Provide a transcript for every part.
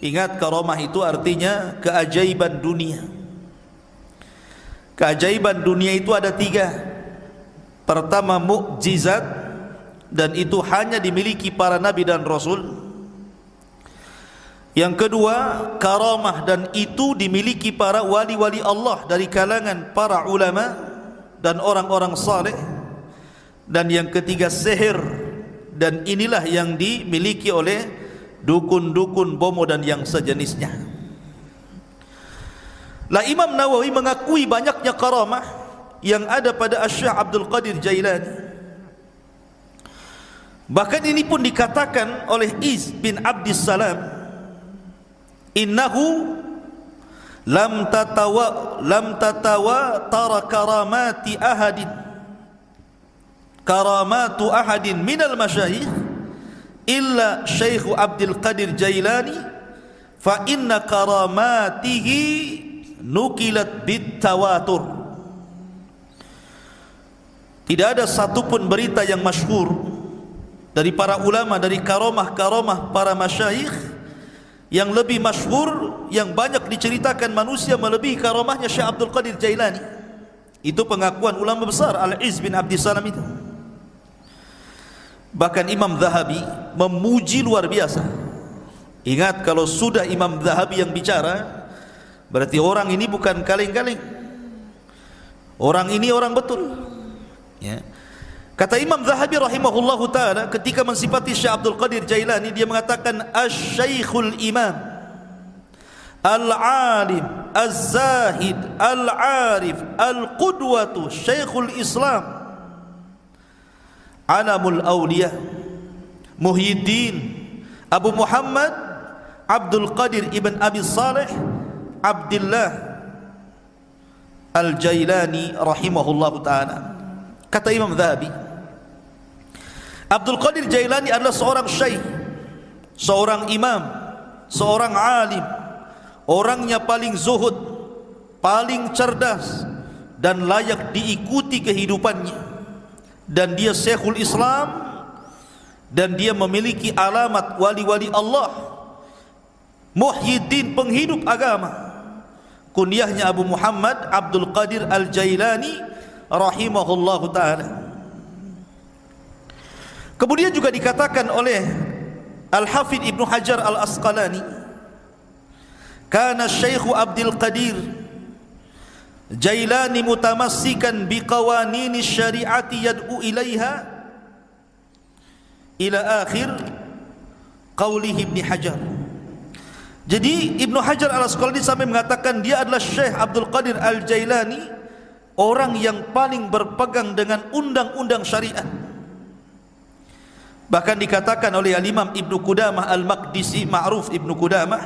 Ingat, karamah itu artinya keajaiban dunia. Keajaiban dunia itu ada 3. Pertama, mukjizat, dan itu hanya dimiliki para nabi dan rasul. Yang kedua, karamah, dan itu dimiliki para wali-wali Allah dari kalangan para ulama dan orang-orang saleh. Dan yang ketiga, sihir, dan inilah yang dimiliki oleh dukun-dukun, bomo dan yang sejenisnya. Lah, Imam Nawawi mengakui banyaknya karamah yang ada pada Syekh Abdul Qadir Jailani. Bahkan ini pun dikatakan oleh Iz bin Abdis Salam, innahu lam tatawa tara karamatu ahadin minal masyayikh illa Syekh Abdul Qadir Jailani, fa inna karamatihi nukilat bitawatur. Tidak ada satupun berita yang masyhur dari para ulama, dari karamah-karamah para masyayikh yang lebih masyhur, yang banyak diceritakan manusia melebihi karamahnya Syekh Abdul Qadir Jailani. Itu pengakuan ulama besar Al-Iz bin Abdis Salam itu. Bahkan Imam Zahabi memuji luar biasa. Ingat, kalau sudah Imam Zahabi yang bicara, berarti orang ini bukan kaleng-kaleng. Orang ini orang betul. Ya. Kata Imam Zahabi rahimahullahu ta'ala ketika mensifati Syekh Abdul Qadir Jailani, dia mengatakan Asy-Syaikhul Imam Al-Alim Az-Zahid Al-Arif Al-Qudwatu Syekhul Islam Alamul Awliya Muhyiddin Abu Muhammad Abdul Qadir ibn Abi Saleh Abdullah Al-Jailani rahimahullahu ta'ala. Kata Imam Zahabi, Abdul Qadir Jailani adalah seorang syekh, seorang imam, seorang alim, orangnya paling zuhud, paling cerdas, dan layak diikuti kehidupannya. Dan dia Syekhul Islam, dan dia memiliki alamat wali-wali Allah, Muhyiddin, penghidup agama. Kunyahnya Abu Muhammad Abdul Qadir Al-Jailani rahimahullahu ta'ala. Kemudian juga dikatakan oleh Al-Hafidh Ibnu Hajar Al-Asqalani, kana Syekh Abdul Qadir Jailani mutamassikan biqawanini syari'ati yad'u ilaiha ila akhir qawlihi Ibnu Hajar. Jadi Ibnu Hajar Al-Asqalani sampai mengatakan dia adalah Syekh Abdul Qadir Al-Jailani, orang yang paling berpegang dengan undang-undang syariat. Bahkan dikatakan oleh Al-Imam Ibnu Qudamah Al-Maqdisi, ma'ruf Ibnu Qudamah,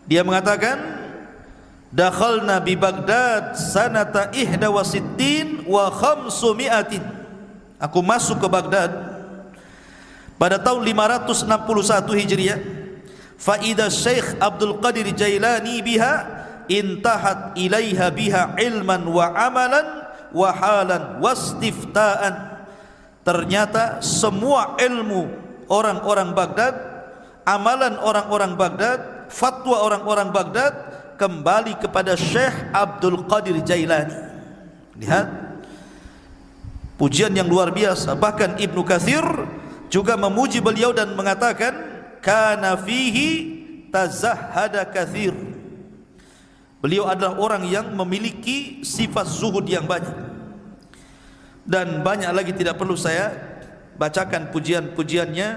dia mengatakan dakhalna bi Baghdad sanata 61 wa 500. Aku masuk ke Baghdad pada tahun 561 Hijriah. Fa idza Syekh Abdul Qadir Jailani biha intahat ilaiha biha ilman wa amalan wa halan wastiftaan. Ternyata semua ilmu orang-orang Baghdad, amalan orang-orang Baghdad, fatwa orang-orang Baghdad kembali kepada Syekh Abdul Qadir Jailani. Lihat pujian yang luar biasa. Bahkan Ibnu Katsir juga memuji beliau dan mengatakan kana fihi tazahhada katsir. Beliau adalah orang yang memiliki sifat zuhud yang banyak. Dan banyak lagi tidak perlu saya bacakan pujian-pujiannya,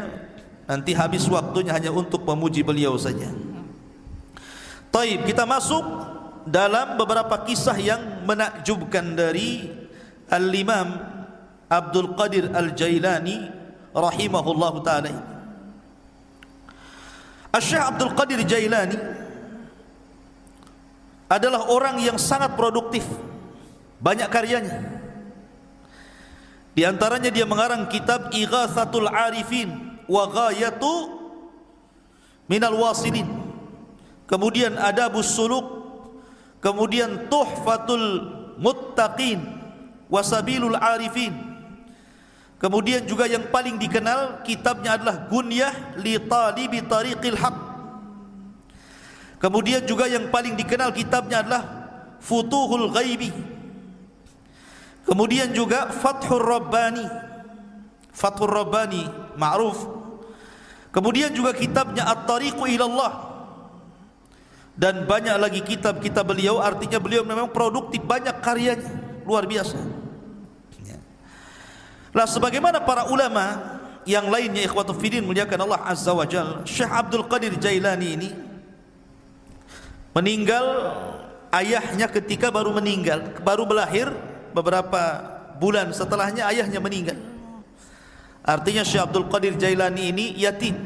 nanti habis waktunya hanya untuk memuji beliau saja. Taib, kita masuk dalam beberapa kisah yang menakjubkan dari Al-Imam Abdul Qadir Al-Jailani rahimahullahu ta'ala. Syekh Abdul Qadir Jailani adalah orang yang sangat produktif, banyak karyanya. Di antaranya dia mengarang kitab Ighatsatul Arifin wa Ghayatu Minal Wasilin, kemudian Adabus Suluk, kemudian Tuhfatul Muttaqin wa Sabilul Arifin, kemudian juga yang paling dikenal kitabnya adalah Gunyah li Talibi Tariqil Haq. Kemudian juga yang paling dikenal kitabnya adalah Futuhul Ghaibi. Kemudian juga Fathur Rabbani. Fathur Rabbani ma'ruf. Kemudian juga kitabnya At-Tariqu Ilallah. Dan banyak lagi kitab-kitab beliau. Artinya beliau memang produktif, banyak karyanya, luar biasa. Lah sebagaimana para ulama yang lainnya, ikhwatu fiddin muliakan Allah Azza wa Jalla, Syekh Abdul Qadir Jailani ini meninggal, ayahnya ketika baru meninggal, baru melahir beberapa bulan setelahnya ayahnya meninggal. Artinya Syekh Abdul Qadir Jailani ini yatim,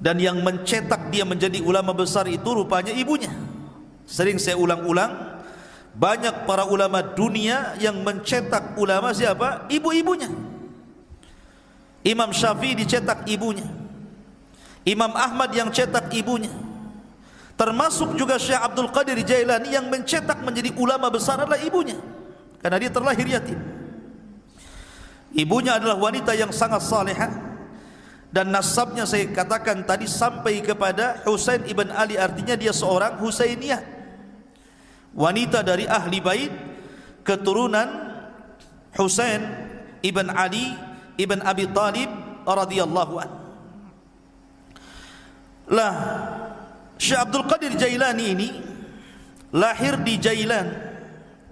dan yang mencetak dia menjadi ulama besar itu rupanya ibunya. Sering saya ulang-ulang, banyak para ulama dunia yang mencetak ulama siapa? Ibu-ibunya. Imam Syafi'i dicetak ibunya, Imam Ahmad yang cetak ibunya. Termasuk juga Syekh Abdul Qadir Jailani yang mencetak menjadi ulama besar adalah ibunya, karena dia terlahir yatim. Ibunya adalah wanita yang sangat salihah, dan nasabnya saya katakan tadi sampai kepada Husain ibn Ali, artinya dia seorang Husainiyah, wanita dari ahli bait, keturunan Husain ibn Ali ibn Abi Talib radhiyallahu anhu. Lah Syekh Abdul Qadir Jailani ini lahir di Jailan.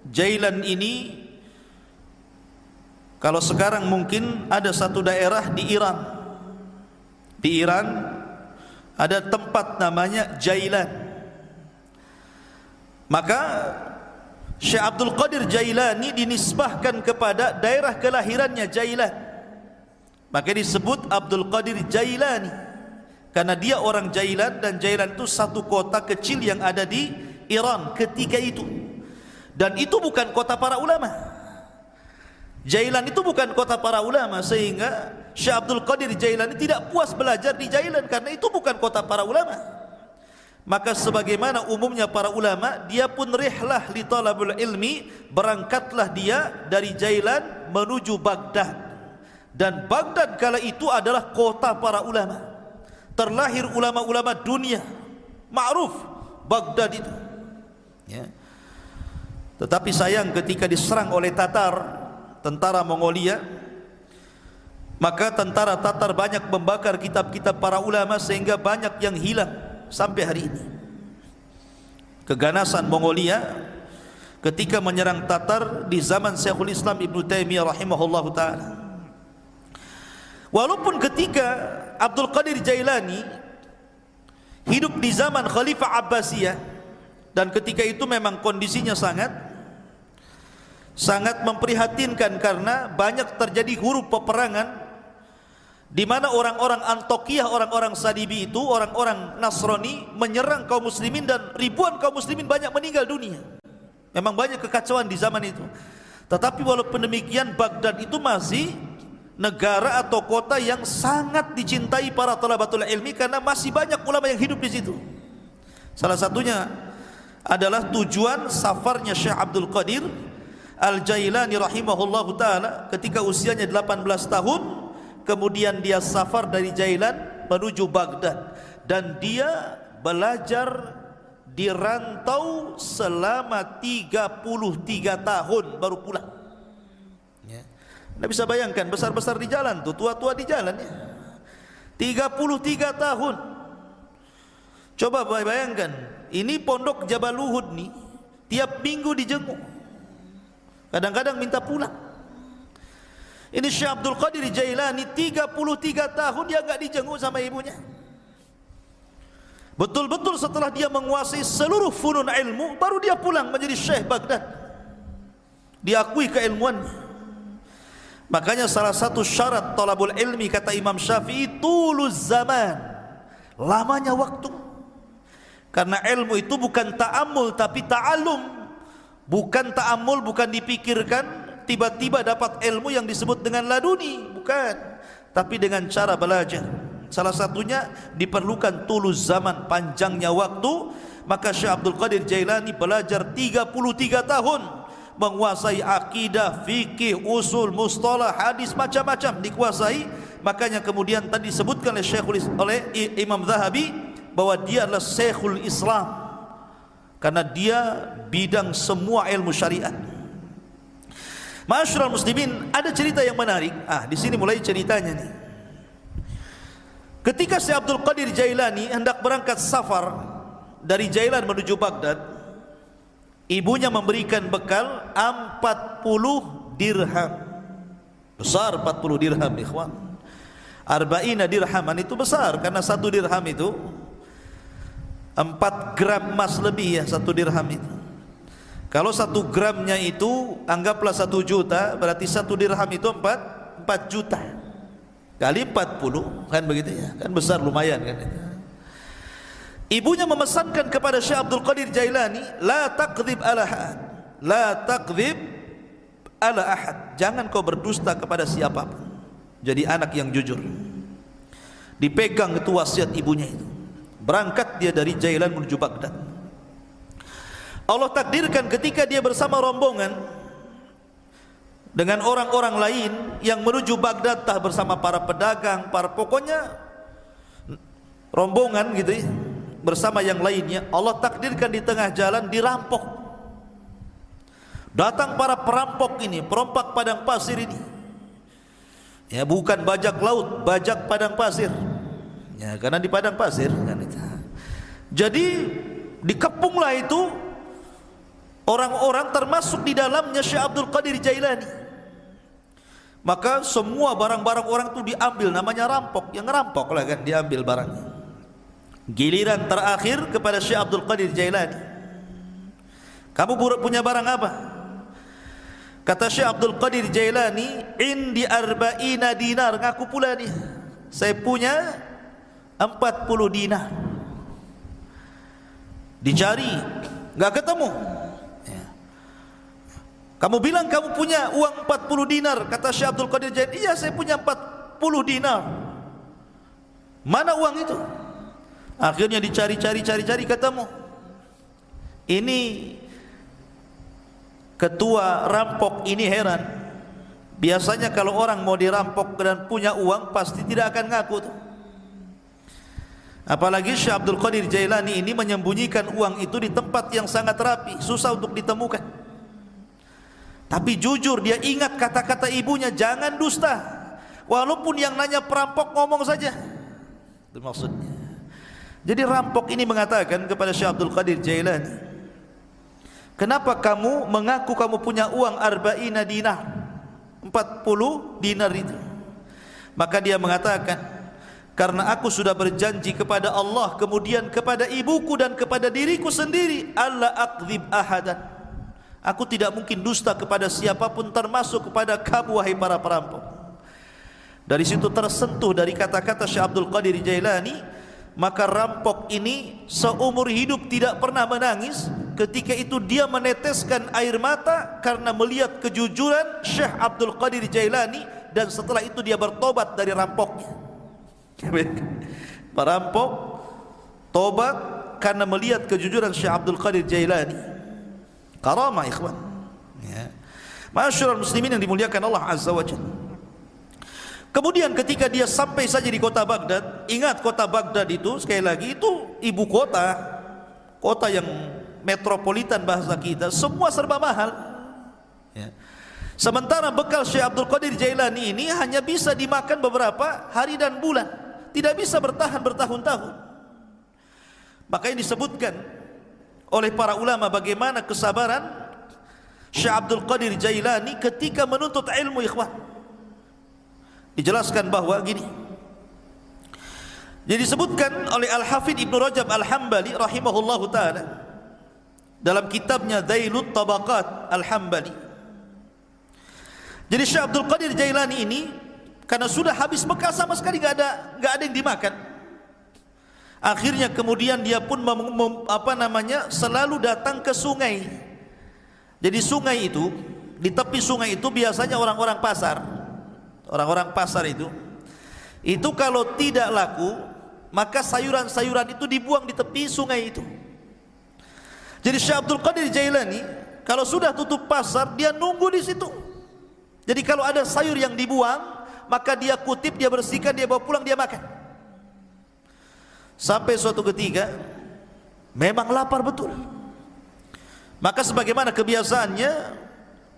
Jailan ini kalau sekarang mungkin ada satu daerah di Iran. Di Iran ada tempat namanya Jailan. Maka Syekh Abdul Qadir Jailani dinisbahkan kepada daerah kelahirannya Jailan. Maka disebut Abdul Qadir Jailani, karena dia orang Jailan, dan Jailan itu satu kota kecil yang ada di Iran ketika itu. Dan itu bukan kota para ulama. Jailan itu bukan kota para ulama, sehingga Syekh Abdul Qadir Jailani tidak puas belajar di Jailan karena itu bukan kota para ulama. Maka sebagaimana umumnya para ulama, dia pun rihlah li talabul ilmi, berangkatlah dia dari Jailan menuju Baghdad. Dan Baghdad kala itu adalah kota para ulama. Terlahir ulama-ulama dunia, ma'ruf Baghdad itu, ya. Tetapi sayang ketika diserang oleh Tatar, tentara Mongolia, maka tentara Tatar banyak membakar kitab-kitab para ulama sehingga banyak yang hilang sampai hari ini. Keganasan Mongolia ketika menyerang Tatar di zaman Syekhul Islam Ibnu Taimiyah rahimahullahu taala. Walaupun ketika Abdul Qadir Jailani hidup di zaman Khalifah Abbasiyah, dan ketika itu memang kondisinya sangat memprihatinkan karena banyak terjadi huru peperangan, di mana orang-orang Antokiyah, orang-orang Sadibi itu, orang-orang Nasrani menyerang kaum muslimin, dan ribuan kaum muslimin banyak meninggal dunia. Memang banyak kekacauan di zaman itu. Tetapi walaupun demikian, Baghdad itu masih negara atau kota yang sangat dicintai para talabatul ilmi karena masih banyak ulama yang hidup di situ. Salah satunya adalah tujuan safarnya Syekh Abdul Qadir Al-Jailani rahimahullahu taala ketika usianya 18 tahun, kemudian dia safar dari Jailan menuju Baghdad, dan dia belajar di rantau selama 33 tahun baru pulang. Anda bisa bayangkan, besar-besar di jalan tuh, tua-tua di jalan ya. 33 tahun. Coba bayangkan, ini pondok Jabal Uhud nih, tiap minggu dijenguk. Kadang-kadang minta pulang. Ini Syekh Abdul Qadir Jailani 33 tahun dia enggak dijenguk sama ibunya. Betul-betul setelah dia menguasai seluruh funun ilmu, baru dia pulang menjadi Syekh Baghdad. Diakui keilmuannya. Makanya salah satu syarat talabul ilmi kata Imam Syafi'i, tuluz zaman, lamanya waktu. Karena ilmu itu bukan ta'ammul tapi ta'allum. Bukan ta'ammul, bukan dipikirkan tiba-tiba dapat ilmu yang disebut dengan laduni, bukan, tapi dengan cara belajar. Salah satunya diperlukan tuluz zaman, panjangnya waktu. Maka Syekh Abdul Qadir Jailani belajar 33 tahun, menguasai akidah, fikih, usul, mustalah, hadis, macam-macam dikuasai. Makanya kemudian tadi disebutkan oleh Imam Zahabi, bahwa dia adalah Syekhul Islam karena dia bidang semua ilmu syariat. Ma'asyiral muslimin, ada cerita yang menarik. Di sini mulai ceritanya nih. Ketika Syekh Abdul Qadir Jailani hendak berangkat safar dari Jailan menuju Baghdad, ibunya memberikan bekal 40 dirham. Besar 40 dirham, ikhwan. Arba'ina dirhaman itu besar, karena 1 dirham itu 4 gram emas lebih ya, 1 dirham itu. Kalau 1 gramnya itu anggaplah 1 juta, berarti 1 dirham itu 4 juta kali 40, kan begitu ya, kan besar, lumayan kan. Ibunya memesankan kepada Syekh Abdul Qadir Jailani, la taqdzib ala ahad, la taqdzib ala ahad, jangan kau berdusta kepada siapapun. Jadi anak yang jujur. Dipegang itu wasiat ibunya itu. Berangkat dia dari Jailan menuju Baghdad. Allah takdirkan ketika dia bersama rombongan dengan orang-orang lain yang menuju Baghdad, tah bersama para pedagang, para pokoknya rombongan gitu ya, bersama yang lainnya, Allah takdirkan di tengah jalan dirampok. Datang para perampok ini, perompak padang pasir ini. Ya, bukan bajak laut, bajak padang pasir. Ya, karena di padang pasir kan itu. Jadi dikepunglah itu orang-orang, termasuk di dalamnya Syekh Abdul Qadir Jailani. Maka semua barang-barang orang itu diambil, namanya rampok. Yang ngerampok lah kan, diambil barangnya. Giliran terakhir kepada Syekh Abdul Qadir Jailani. Kamu punya barang apa? Kata Syekh Abdul Qadir Jailani, indi arba'ina dinar. Ngaku pula nih, saya punya 40 dinar. Dicari, nggak ketemu. Kamu bilang kamu punya uang 40 dinar. Kata Syekh Abdul Qadir Jailani, iya saya punya 40 dinar. Mana uang itu? Akhirnya dicari-cari, ketemu. Ini ketua rampok ini heran. Biasanya kalau orang mau dirampok dan punya uang, pasti tidak akan ngaku tuh. Apalagi Syekh Abdul Qadir Jailani ini menyembunyikan uang itu di tempat yang sangat rapi, susah untuk ditemukan. Tapi jujur, dia ingat kata-kata ibunya, jangan dusta. Walaupun yang nanya perampok ngomong saja. Itu maksudnya. Jadi rampok ini mengatakan kepada Syekh Abdul Qadir Jailani, kenapa kamu mengaku kamu punya uang arba'ina dinar, 40 dinar itu? Maka dia mengatakan, karena aku sudah berjanji kepada Allah, kemudian kepada ibuku dan kepada diriku sendiri, alla aqdzib ahadan, aku tidak mungkin dusta kepada siapapun, termasuk kepada kamu wahai para perampok. Dari situ tersentuh dari kata-kata Syekh Abdul Qadir Jailani. Maka rampok ini seumur hidup tidak pernah menangis. Ketika itu dia meneteskan air mata karena melihat kejujuran Syekh Abdul Qadir Jailani, dan setelah itu dia bertobat dari rampoknya. Perampok tobat karena melihat kejujuran Syekh Abdul Qadir Jailani. Karamah ikhwan ya. Ma'asyiral muslimin yang dimuliakan Allah Azza wa Jalla. Kemudian ketika dia sampai saja di kota Baghdad, ingat kota Baghdad itu sekali lagi itu ibu kota, kota yang metropolitan bahasa kita, semua serba mahal ya. Sementara bekal Syekh Abdul Qadir Jailani ini hanya bisa dimakan beberapa hari dan bulan, tidak bisa bertahan bertahun-tahun. Makanya disebutkan oleh para ulama bagaimana kesabaran Syekh Abdul Qadir Jailani ketika menuntut ilmu, ikhwan. Dijelaskan bahwa gini. Jadi disebutkan oleh Al-Hafidh Ibnu Rajab Al-Hambali rahimahullahu taala dalam kitabnya Dzailut Tabaqat Al-Hambali. Jadi Syekh Abdul Qadir Jailani ini karena sudah habis bekal sama sekali, enggak ada yang dimakan. Akhirnya kemudian dia pun selalu datang ke sungai. Jadi sungai itu, di tepi sungai itu biasanya orang-orang pasar. Orang-orang pasar itu kalau tidak laku, maka sayuran-sayuran itu dibuang di tepi sungai itu. Jadi Syekh Abdul Qadir Jailani kalau sudah tutup pasar, dia nunggu di situ. Jadi kalau ada sayur yang dibuang, maka dia kutip, dia bersihkan, dia bawa pulang, dia makan. Sampai suatu ketika memang lapar betul. Maka sebagaimana kebiasaannya,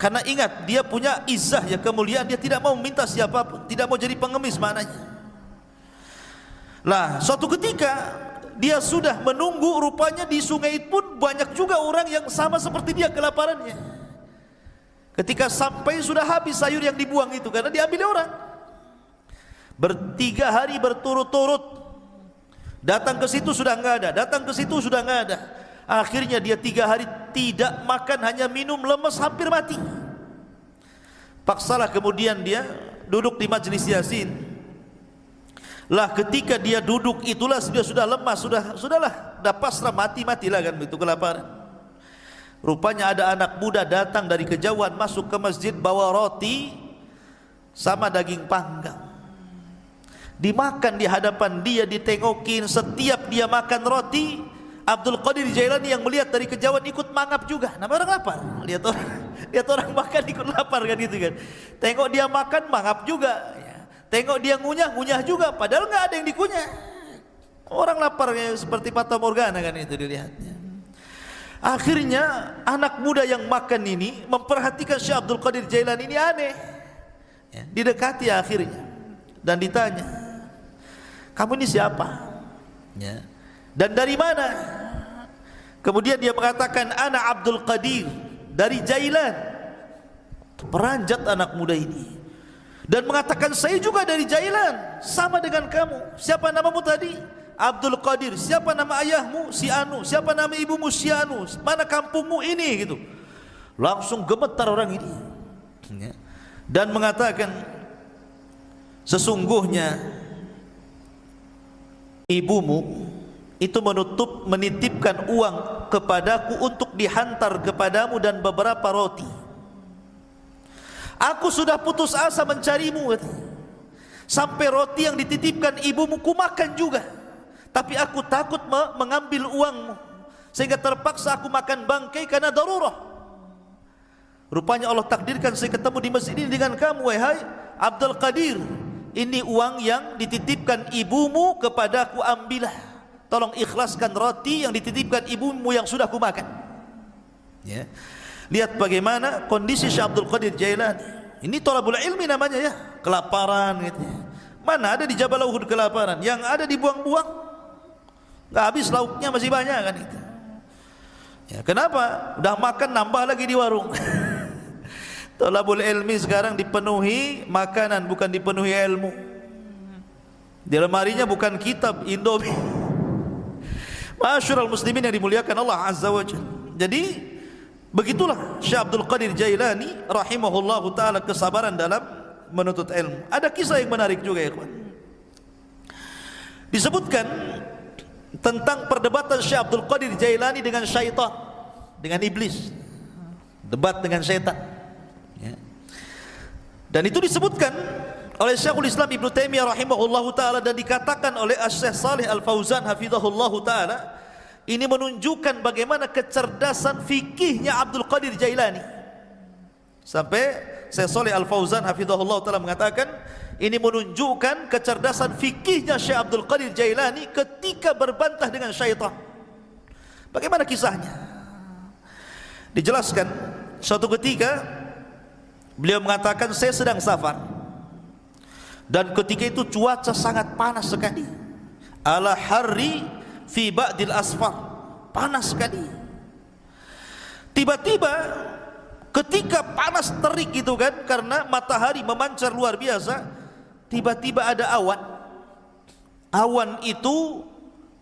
karena ingat dia punya izzah ya, kemuliaan, dia tidak mau minta siapapun, tidak mau jadi pengemis maknanya. Lah suatu ketika dia sudah menunggu, rupanya di sungai pun banyak juga orang yang sama seperti dia kelaparannya. Ketika sampai sudah habis sayur yang dibuang itu, karena diambil orang. 3 hari berturut-turut datang ke situ sudah enggak ada, datang ke situ sudah enggak ada. Akhirnya dia 3 hari tidak makan, hanya minum, lemas, hampir mati. Paksalah kemudian dia duduk di majelis Yasin. Lah ketika dia duduk itulah dia sudah lemas, sudahlah, dah pasrah, matilah kan begitu kelaparan. Rupanya ada anak muda datang dari kejauhan masuk ke masjid bawa roti sama daging panggang. Dimakan di hadapan dia, ditengokin. Setiap dia makan roti, Abdul Qadir Jailani yang melihat dari kejauhan ikut mangap juga. Nama orang lapar. Lihat orang makan ikut lapar kan gitu kan. Tengok dia makan mangap juga. Tengok dia ngunyah juga. Padahal nggak ada yang dikunyah. Orang laparnya seperti Fata Morgana kan itu dilihatnya. Akhirnya anak muda yang makan ini memperhatikan Syekh Abdul Qadir Jailani ini aneh. Didekati akhirnya dan ditanya, kamu ini siapa? Dan dari mana? Kemudian dia mengatakan, ana Abdul Qadir dari Jailan. Peranjat anak muda ini dan mengatakan, saya juga dari Jailan, sama dengan kamu. Siapa namamu tadi? Abdul Qadir. Siapa nama ayahmu? Si Anu. Siapa nama ibumu? Si Anu. Mana kampungmu ini? Gitu. Langsung gemetar orang ini dan mengatakan, sesungguhnya ibumu itu menitipkan uang kepadaku untuk dihantar kepadamu dan beberapa roti. Aku sudah putus asa mencarimu, sampai roti yang dititipkan ibumu ku makan juga, tapi aku takut mengambil uangmu, sehingga terpaksa aku makan bangkai karena darurah. Rupanya Allah takdirkan saya ketemu di masjid ini dengan kamu, wahai Abdul Qadir. Ini uang yang dititipkan ibumu kepadaku, ambillah. Tolong ikhlaskan roti yang dititipkan ibumu yang sudah kumakan. Ya. Lihat bagaimana kondisi Syekh Abdul Qadir Jailani. Ini thalabul ilmi namanya ya, kelaparan gitu. Mana ada di Jabal Uhud kelaparan, yang ada dibuang-buang. Enggak habis lauknya masih banyak kan itu. Ya, kenapa? Udah makan nambah lagi di warung. Thalabul ilmi sekarang dipenuhi makanan, bukan dipenuhi ilmu. Di lemarinya bukan kitab, Indomie. Ma'asyiral muslimin yang dimuliakan Allah Azza wa Jalla. Jadi begitulah Syekh Abdul Qadir Jailani rahimahullahu taala, kesabaran dalam menuntut ilmu. Ada kisah yang menarik juga ya kawan. Disebutkan tentang perdebatan Syekh Abdul Qadir Jailani dengan syaitan, dengan iblis. Debat dengan syaitan. Ya. Dan itu disebutkan oleh Syekhul Islam Ibnu Taimiyah rahimahullahu taala dan dikatakan oleh Syekh Shalih Al Fauzan hafizahullahu taala, ini menunjukkan bagaimana kecerdasan fikihnya Abdul Qadir Jailani. Sampai Syekh Shalih Al Fauzan hafizahullahu taala mengatakan, ini menunjukkan kecerdasan fikihnya Syekh Abdul Qadir Jailani ketika berbantah dengan syaitan. Bagaimana kisahnya? Dijelaskan, suatu ketika beliau mengatakan, saya sedang safar dan ketika itu cuaca sangat panas sekali. Ala harri fi ba'dil asfar, panas sekali. Tiba-tiba ketika panas terik gitu kan, karena matahari memancar luar biasa, tiba-tiba ada awan. Awan itu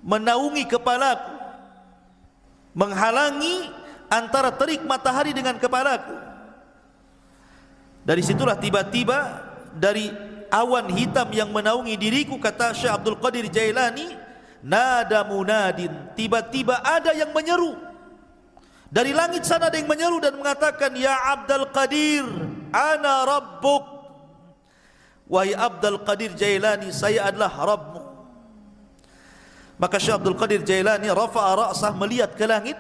menaungi kepalaku, menghalangi antara terik matahari dengan kepalaku. Dari situlah tiba-tiba dari awan hitam yang menaungi diriku, kata Syekh Abdul Qadir Jailani, nada munadin, tiba-tiba ada yang menyeru dari langit sana, ada yang menyeru dan mengatakan, ya Abdul Qadir, ana rabbuk. Wahai Abdul Qadir Jailani, saya adalah Rabbmu. Maka Syekh Abdul Qadir Jailani rafa'a ra'sah, melihat ke langit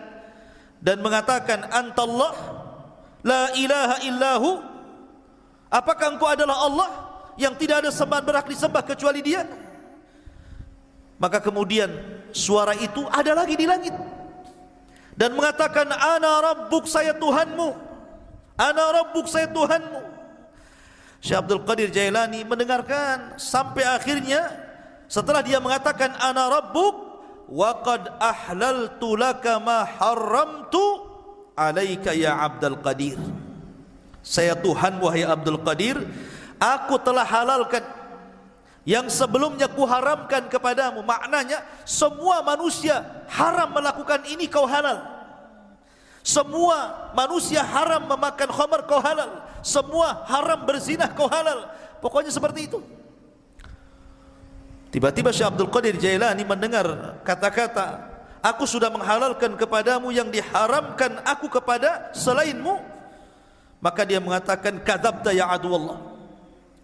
dan mengatakan, antallah la ilaha illahu, apakah engkau adalah Allah yang tidak ada sembahan berhak disembah kecuali Dia? Maka kemudian suara itu ada lagi di langit dan mengatakan, ana rabbuk, saya Tuhanmu, ana rabbuk, saya Tuhanmu. Syekh Abdul Qadir Jailani mendengarkan sampai akhirnya, setelah dia mengatakan ana rabbuk wa qad ahlaltu laka ma haramtu alaika ya Abdul Qadir, saya Tuhan wahai Abdul Qadir, aku telah halalkan yang sebelumnya kuharamkan kepadamu. Maknanya semua manusia haram melakukan ini, kau halal. Semua manusia haram memakan khamar, kau halal. Semua haram berzina, kau halal. Pokoknya seperti itu. Tiba-tiba Syekh Abdul Qadir Jailani mendengar kata-kata, aku sudah menghalalkan kepadamu yang diharamkan aku kepada selainmu. Maka dia mengatakan, kadzabta ya aduwallah,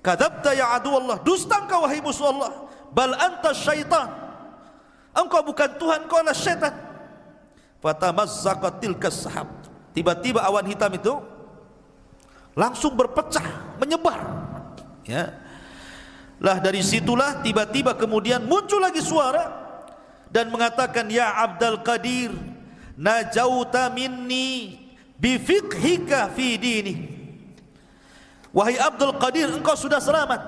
kadzabta ya aduwallah, dusta engkau wahai musuh Allah, bal anta syaitan, engkau bukan Tuhan, engkau adalah syaitan. Fatamazzaqat tilkas sahab, tiba-tiba awan hitam itu langsung berpecah, menyebar, ya. Lah dari situlah tiba-tiba kemudian muncul lagi suara dan mengatakan, ya Abdul Qadir, najauta minni bifiqhika fi dini, wahai Abdul Qadir, engkau sudah selamat,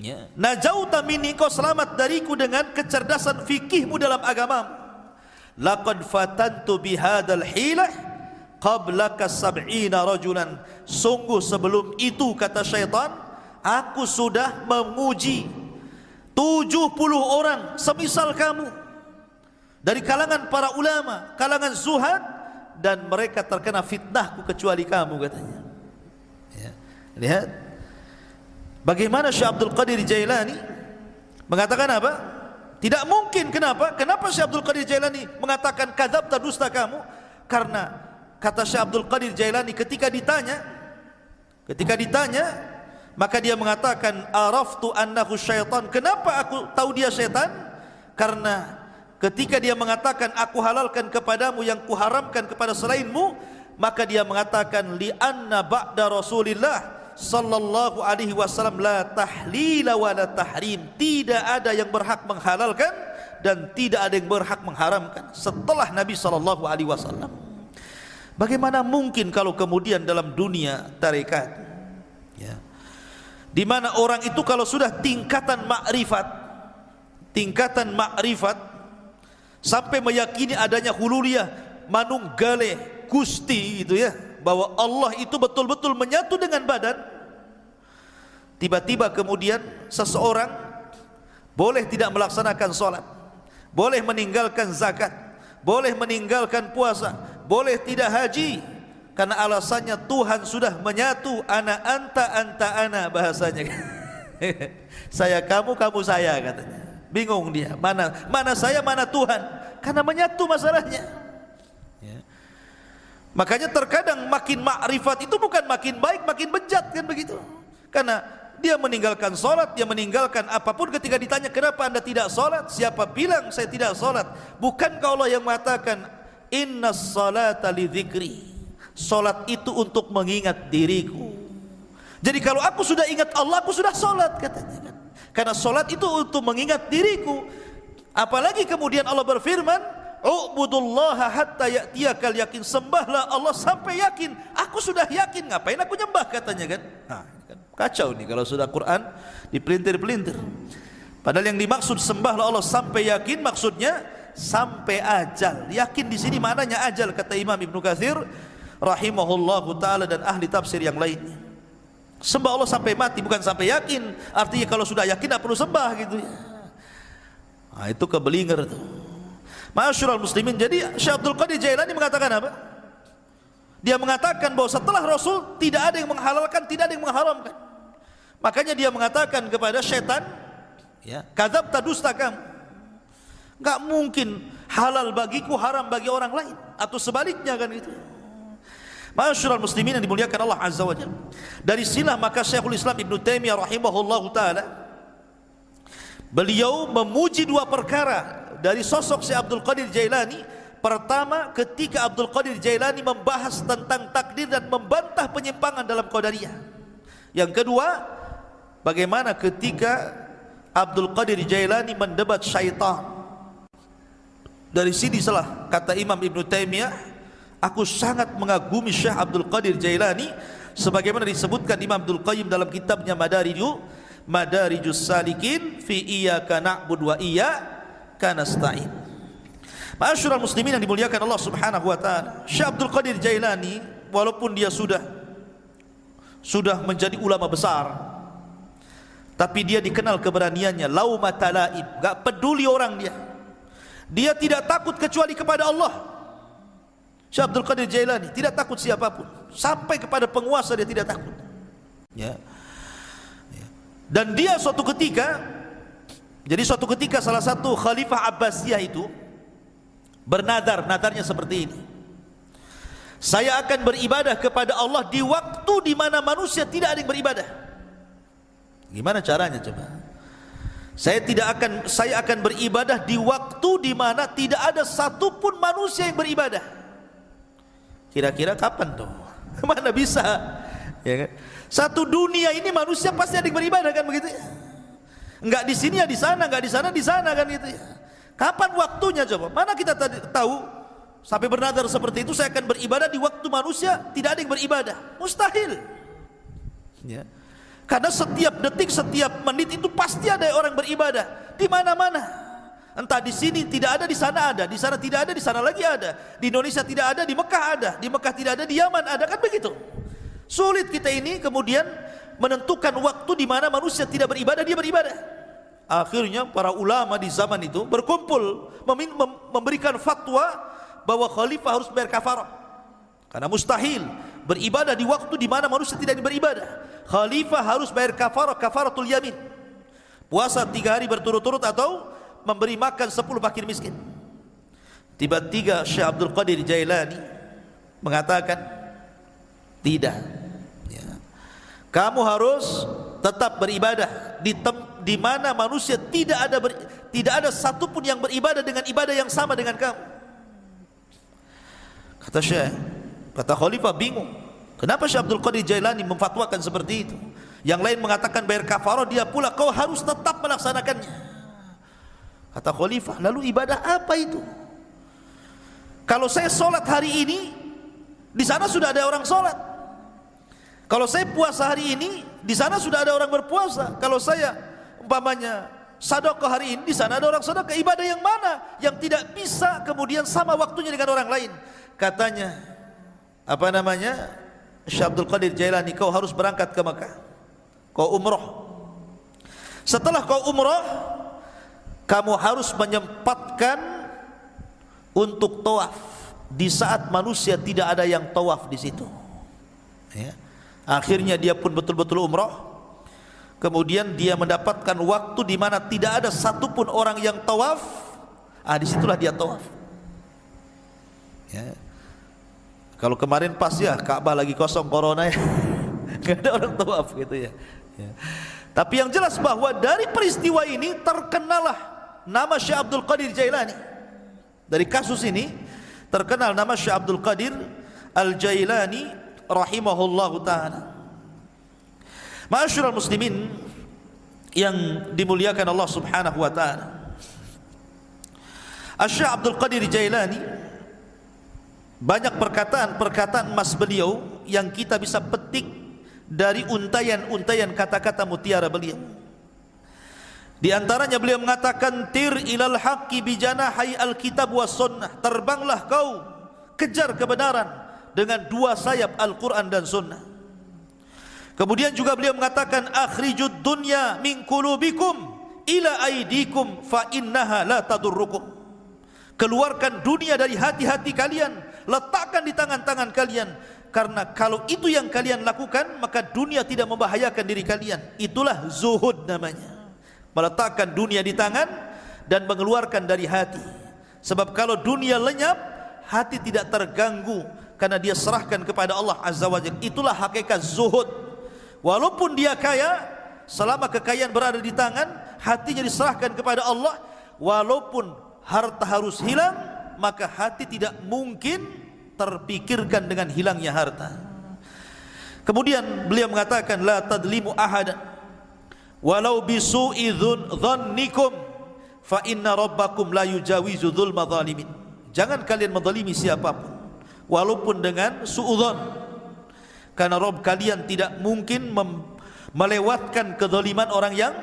ya. Najauta minni, engkau selamat dariku dengan kecerdasan fikihmu dalam agamamu. Laqad fatantu bihadal hilah qablaka sab'ina rajulan, sungguh sebelum itu, kata syaitan, aku sudah menguji 70 orang semisal kamu dari kalangan para ulama, kalangan zuhad, dan mereka terkena fitnahku kecuali kamu, katanya, ya. Lihat bagaimana Syekh Abdul Qadir Jailani mengatakan apa? Tidak mungkin. Kenapa? Kenapa Syekh Abdul Qadir Jailani mengatakan kadzabta, dusta kamu? Karena kata Syekh Abdul Qadir Jailani, ketika ditanya, maka dia mengatakan, araftu annahu syaitan. Kenapa aku tahu dia syaitan? Karena ketika dia mengatakan aku halalkan kepadamu yang kuharamkan kepada selainmu, maka dia mengatakan, li anna ba'da Rasulillah sallallahu alaihi wasallam la tahlila wa la tahrim, tidak ada yang berhak menghalalkan dan tidak ada yang berhak mengharamkan setelah Nabi sallallahu alaihi wasallam. Bagaimana mungkin kalau kemudian dalam dunia tarekat, ya, di mana orang itu kalau sudah tingkatan makrifat sampai meyakini adanya hululiyah, manunggale Gusti itu, ya, bahwa Allah itu betul-betul menyatu dengan badan, tiba-tiba kemudian seseorang boleh tidak melaksanakan sholat, boleh meninggalkan zakat, boleh meninggalkan puasa, boleh tidak haji, karena alasannya Tuhan sudah menyatu, ana anta anta ana, bahasanya. Saya kamu, kamu saya, katanya. Bingung dia, mana saya, mana Tuhan, karena menyatu masalahnya, ya. Makanya terkadang makin makrifat itu bukan makin baik, makin bejat, kan begitu. Karena dia meninggalkan sholat, dia meninggalkan apapun. Ketika ditanya, kenapa anda tidak sholat? Siapa bilang saya tidak sholat? Bukankah Allah yang mengatakan, inna sholata li dzikri, sholat itu untuk mengingat diriku. Jadi kalau aku sudah ingat Allah, aku sudah sholat, katanya, kan? Karena sholat itu untuk mengingat diriku. Apalagi kemudian Allah berfirman, u'budullaha hatta ya'tiyakal yakin, sembahlah Allah sampai yakin. Aku sudah yakin, ngapain aku nyembah, katanya, kan? Nah, kan kacau nih kalau sudah Quran dipelintir-pelintir. Padahal yang dimaksud sembahlah Allah sampai yakin, maksudnya sampai ajal. Yakin di sini maknanya ajal, kata Imam Ibnu Katsir rahimahullahu taala dan ahli tafsir yang lainnya. Sembah Allah sampai mati, bukan sampai yakin. Artinya kalau sudah yakin tidak perlu sembah, gitu, ya. Nah, itu kebelinger tuh. Ma'asyiral muslimin, jadi Syekh Abdul Qadir Jailani mengatakan apa? Dia mengatakan bahwa setelah Rasul tidak ada yang menghalalkan, tidak ada yang mengharamkan. Makanya dia mengatakan kepada syaitan, ya, kadzabta, dusta kamu. Enggak mungkin halal bagiku, haram bagi orang lain, atau sebaliknya, kan gitu. Ma'asyiral muslimin yang dimuliakan Allah Azza wa Jalla. Dari sinilah maka Syekhul Islam Ibnu Taimiyah rahimahullahu taala, beliau memuji dua perkara dari sosok Syekh Abdul Qadir Jailani. Pertama, ketika Abdul Qadir Jailani membahas tentang takdir dan membantah penyimpangan dalam Qadariyah. Yang kedua, bagaimana ketika Abdul Qadir Jailani mendebat syaitan. Dari sini salah kata Imam Ibn Taimiyah, aku sangat mengagumi Syekh Abdul Qadir Jailani, sebagaimana disebutkan Imam Abdul Qayyim dalam kitabnya Madarijus Salikin fi iyyaka na'budu wa iyyaka nasta'in. Ma'asyiral muslimin yang dimuliakan Allah Subhanahu wa taala, Syekh Abdul Qadir Jailani walaupun dia sudah menjadi ulama besar, tapi dia dikenal keberaniannya, laumata laib, enggak peduli orang dia. Dia tidak takut kecuali kepada Allah. Syekh Abdul Qadir Jailani tidak takut siapapun, sampai kepada penguasa dia tidak takut. Ya. Dan dia suatu ketika salah satu Khalifah Abbasiyah itu bernadar, nadarnya seperti ini: saya akan beribadah kepada Allah di waktu di mana manusia tidak ada yang beribadah. Gimana caranya coba? Saya akan beribadah di waktu di mana tidak ada satupun manusia yang beribadah. Kira-kira kapan tuh? Mana bisa? Ya kan? Satu dunia ini manusia pasti ada yang beribadah kan begitu ya? Enggak di sini ya di sana, enggak di sana di sana kan gitu ya. Kapan waktunya coba? Mana kita tahu sampai bernadar seperti itu, saya akan beribadah di waktu manusia tidak ada yang beribadah. Mustahil. Ya. Karena setiap detik, setiap menit itu pasti ada orang beribadah di mana-mana. Entah di sini tidak ada, di sana ada, di sana tidak ada, di sana lagi ada. Di Indonesia tidak ada, di Mekah ada, di Mekah tidak ada, di Yaman ada, kan begitu. Sulit kita ini kemudian menentukan waktu di mana manusia tidak beribadah, dia beribadah. Akhirnya para ulama di zaman itu berkumpul memberikan fatwa bahwa khalifah harus bayar kafarah. Karena mustahil beribadah di waktu di mana manusia tidak beribadah. Khalifah harus bayar kafarah, kafaratul yamin. Puasa 3 hari berturut-turut atau memberi makan 10 fakir miskin. Tiba-tiba Syekh Abdul Qadir Jailani mengatakan, tidak ya. Kamu harus tetap beribadah di mana manusia tidak ada satupun yang beribadah dengan ibadah yang sama dengan kamu. Kata Khalifah bingung, kenapa Syekh Abdul Qadir Jailani memfatwakan seperti itu? Yang lain mengatakan bayar kafarah, dia pula kau harus tetap melaksanakannya. Kata Khalifah, lalu ibadah apa itu? Kalau saya sholat hari ini, di sana sudah ada orang sholat. Kalau saya puasa hari ini, di sana sudah ada orang berpuasa. Kalau saya umpamanya sedekah hari ini, di sana ada orang sedekah. Ibadah yang mana yang tidak bisa kemudian sama waktunya dengan orang lain? Katanya, Syekh Abdul Qadir Jailani, kau harus berangkat ke Mekah, kau umroh. Setelah kau umroh, kamu harus menyempatkan untuk tawaf di saat manusia tidak ada yang tawaf di situ. Ya. Akhirnya dia pun betul-betul umroh. Kemudian dia mendapatkan waktu di mana tidak ada satupun orang yang tawaf. Disitulah dia tawaf. Ya. Kalau kemarin pas ya Ka'bah lagi kosong corona ya, nggak ada orang tawaf gitu ya. Ya. Tapi yang jelas bahwa dari peristiwa ini terkenalah nama Syekh Abdul Qadir Jailani. Dari kasus ini terkenal nama Syekh Abdul Qadir Al-Jailani rahimahullahu ta'ala. Ma'asyiral muslimin yang dimuliakan Allah Subhanahu wa ta'ala, Syekh Abdul Qadir Jailani banyak perkataan-perkataan emas beliau yang kita bisa petik dari untayan-untayan kata-kata mutiara beliau. Di antaranya beliau mengatakan, tir ilal haqqi bijanahi alkitab was sunnah, terbanglah kau kejar kebenaran dengan 2 sayap Al-Quran dan Sunnah. Kemudian juga beliau mengatakan, akhrijud dunya min qulubikum ila aidikum fa innaha la tadurrukum. Keluarkan dunia dari hati-hati kalian, letakkan di tangan-tangan kalian, karena kalau itu yang kalian lakukan maka dunia tidak membahayakan diri kalian. Itulah zuhud namanya, meletakkan dunia di tangan dan mengeluarkan dari hati. Sebab kalau dunia lenyap, hati tidak terganggu karena dia serahkan kepada Allah Azza wa Jalla. Itulah hakikat zuhud. Walaupun dia kaya, selama kekayaan berada di tangan, hatinya diserahkan kepada Allah. Walaupun harta harus hilang, maka hati tidak mungkin terpikirkan dengan hilangnya harta. Kemudian beliau mengatakan, la tadlimu ahadan walau bisu'i dhannikum fa inna rabbakum la yujawizu dzulma zalimin. Jangan kalian menzalimi siapapun walaupun dengan suudzon, karena Rabb kalian tidak mungkin melewatkan kezaliman orang yang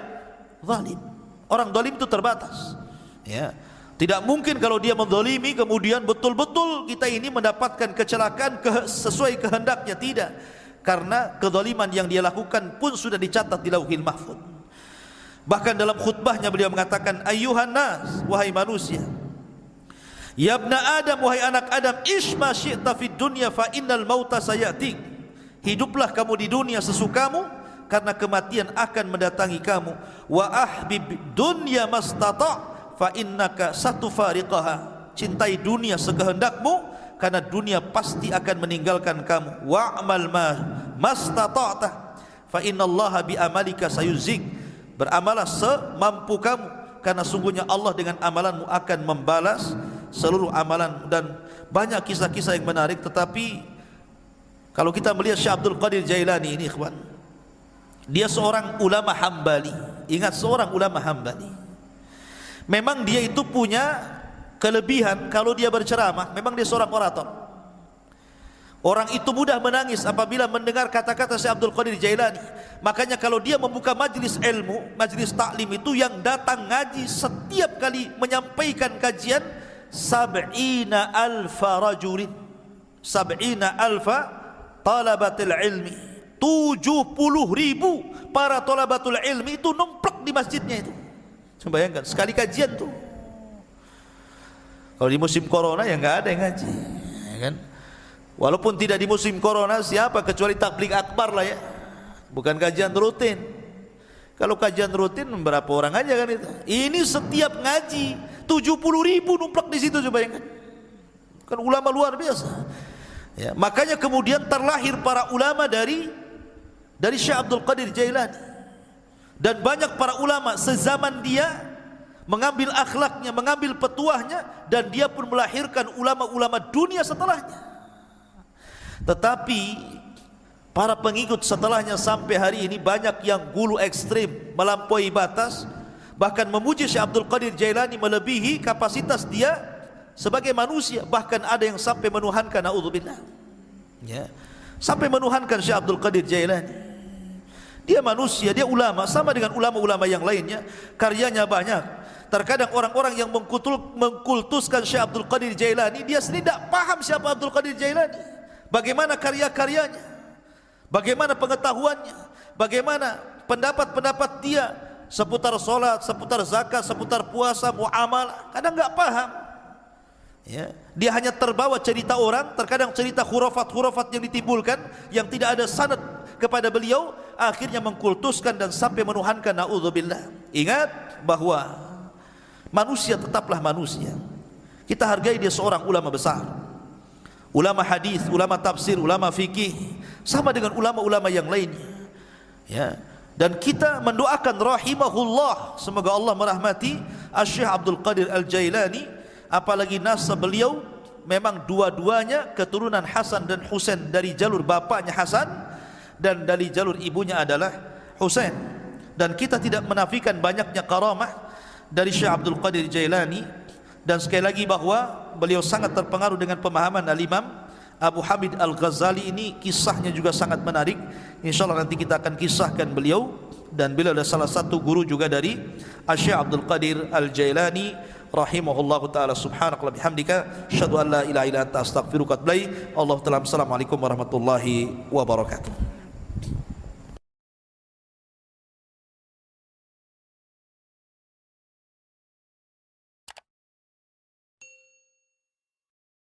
zalim. Orang zalim itu terbatas, ya. Tidak mungkin kalau dia menzalimi kemudian betul-betul kita ini mendapatkan kecelakaan sesuai kehendaknya, tidak. Karena kezaliman yang dia lakukan pun sudah dicatat di Lauhil Mahfuz. Bahkan dalam khutbahnya beliau mengatakan, ayyuhan nas, wahai manusia, ya ibna Adam, wahai anak Adam, ish ma syi'ta fid dunya fa innal mauta sayatik. Hiduplah kamu di dunia sesukamu, karena kematian akan mendatangi kamu. Wa ahbib dunya mastata' fa innaka satufariqaha. Cintai dunia sekehendakmu, karena dunia pasti akan meninggalkan kamu. Wa'mal ma mastata'ta fa innallaha bi amalika sayuzik. Beramalah semampu kamu, karena sungguhnya Allah dengan amalanmu akan membalas seluruh amalan. Dan banyak kisah-kisah yang menarik, tetapi kalau kita melihat Syekh Abdul Qadir Jailani ini, ikhwan, dia seorang ulama Hambali. Ingat, seorang ulama Hambali. Memang dia itu punya kelebihan, kalau dia berceramah, memang dia seorang orator. Orang itu mudah menangis apabila mendengar kata-kata Syekh Abdul Qadir Jailani. Makanya kalau dia membuka majlis ilmu, majlis taklim itu, yang datang ngaji setiap kali menyampaikan kajian 70.000 rajulin, 70.000 talabatul ilmi, 70.000 para talabatul ilmi itu numplak di masjidnya itu. Coba bayangkan, sekali kajian tuh. Kalau di musim corona ya nggak ada yang ngaji, ya kan? Walaupun tidak di musim corona, siapa kecuali tabligh akbar lah ya, bukan kajian rutin. Kalau kajian rutin berapa orang aja kan itu. Ini setiap ngaji 70.000 numplak di situ, coba bayangkan. Kan ulama luar biasa. Ya, makanya kemudian terlahir para ulama dari Syekh Abdul Qadir Jailani. Dan banyak para ulama sezaman dia mengambil akhlaknya, mengambil petuahnya, dan dia pun melahirkan ulama-ulama dunia setelahnya. Tetapi para pengikut setelahnya sampai hari ini banyak yang gulu ekstrim, melampaui batas, bahkan memuji Syekh Abdul Qadir Jailani melebihi kapasitas dia sebagai manusia. Bahkan ada yang sampai menuhankan, naudzubillah, ya, sampai menuhankan Syekh Abdul Qadir Jailani. Dia manusia, dia ulama, sama dengan ulama-ulama yang lainnya, karyanya banyak. Terkadang orang-orang yang mengkultuskan Syekh Abdul Qadir Jailani, dia sendiri tidak paham siapa Abdul Qadir Jailani, bagaimana karya-karyanya, bagaimana pengetahuannya, bagaimana pendapat-pendapat dia seputar solat, seputar zakat, seputar puasa, muamalah. Kadang nggak paham, ya. Dia hanya terbawa cerita orang, terkadang cerita khurafat-khurafat yang ditimbulkan, yang tidak ada sanad kepada beliau, akhirnya mengkultuskan dan sampai menuhankan, naudzubillah. Ingat bahwa manusia tetaplah manusia. Kita hargai dia seorang ulama besar, ulama hadis, ulama tafsir, ulama fikih, sama dengan ulama-ulama yang lainnya, ya. Dan kita mendoakan rahimahullah, semoga Allah merahmati Syekh Abdul Qadir Al-Jailani. Apalagi nasab beliau memang dua-duanya keturunan Hasan dan Husain, dari jalur bapaknya Hasan dan dari jalur ibunya adalah Husain. Dan kita tidak menafikan banyaknya karamah dari Syekh Abdul Qadir Jailani. Dan sekali lagi bahwa beliau sangat terpengaruh dengan pemahaman Al-Imam Abu Hamid Al-Ghazali. Ini kisahnya juga sangat menarik. InsyaAllah nanti kita akan kisahkan beliau. Dan beliau adalah salah satu guru juga dari Syekh Abdul Qadir Al-Jailani rahimahullahu ta'ala. Subhanakallahumma bihamdika asyhadu an la ilaha illa anta astaghfiruka wa atubu ilaik. Allahu ta'ala. Assalamualaikum warahmatullahi wabarakatuh.